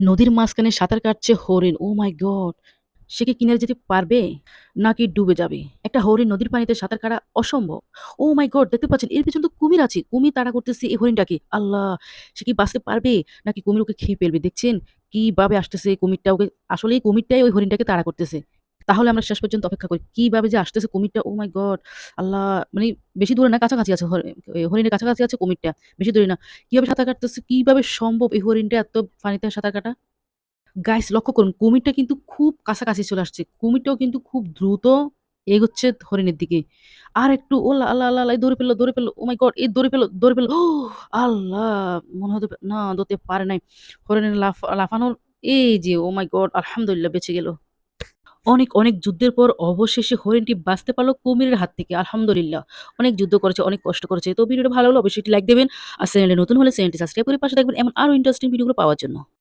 নদীর মাঝখানে সাঁতার কাটছে হরিণ। ওহ মাই গড! সে কি কিনারে যেতে পারবে? নাকি ডুবে যাবে? একটা হরিণ নদীর পানিতে সাঁতার কাটা অসম্ভব। ওহ মাই গড! দেখতে পাচ্ছেন এর পেছনে তো কুমির আছে। কুমির তাড়া করতেছে এই হরিণটাকে। আল্লাহ! সে কি বাঁচতে পারবে? নাকি কুমির ওকে খেয়ে ফেলবে? দেখছেন কিভাবে আসতেছে কুমিরটা ওকে আসলেই কুমিরটাই ওই হরিণটাকে তাড়া করতেছে। তাহলে আমরা শেষ পর্যন্ত অপেক্ষা করি। কিভাবে যে আসতেছে কুমিরটা ওহ মাই গড! আল্লাহ! মানে বেশি দূরে না কাছাকাছি আছে হরিণের কাছাকাছি আছে কুমিরটা। বেশি দূরে না। কিভাবে সাঁতার কাটতেছে? কিভাবে সম্ভব এই হরিণটা এত পানিতে সাঁতার কাটা? গাইস লক্ষ্য করুন কুমিরটা কিন্তু খুব কাছাকাছি চলে আসছে। কুমিরটাও কিন্তু খুব দ্রুত এগোচ্ছে হরিণের দিকে। আর একটু ও আল্লাহ, আল্লাহ, আল্লাহ ধরে ফেলল, ধরে ফেলল। ওহ মাই গড! ধরে ফেলল, ধরে ফেলল। আল্লাহ! মনে হতে না ধরতে পারে নাই। হরিণের লাফানোর এই যে ওহ মাই গড! আলহামদুলিল্লাহ বেঁচে গেল। অনেক, অনেক যুদ্ধের পর অবশেষে হরিণটি বাঁচতে পারল কুমিরের হাত থেকে। আলহামদুলিল্লাহ। অনেক যুদ্ধ করেছে, অনেক কষ্ট করেছে। তো ভিডিওটা ভালো লাগলে অবশ্যই একটি লাইক দেবেন। আর চ্যানেলে নতুন হলে চ্যানেলটি সাবস্ক্রাইব করে পাশে থাকবেন এমন আরো ইন্টারেস্টিং ভিডিওগুলো পাওয়ার জন্য।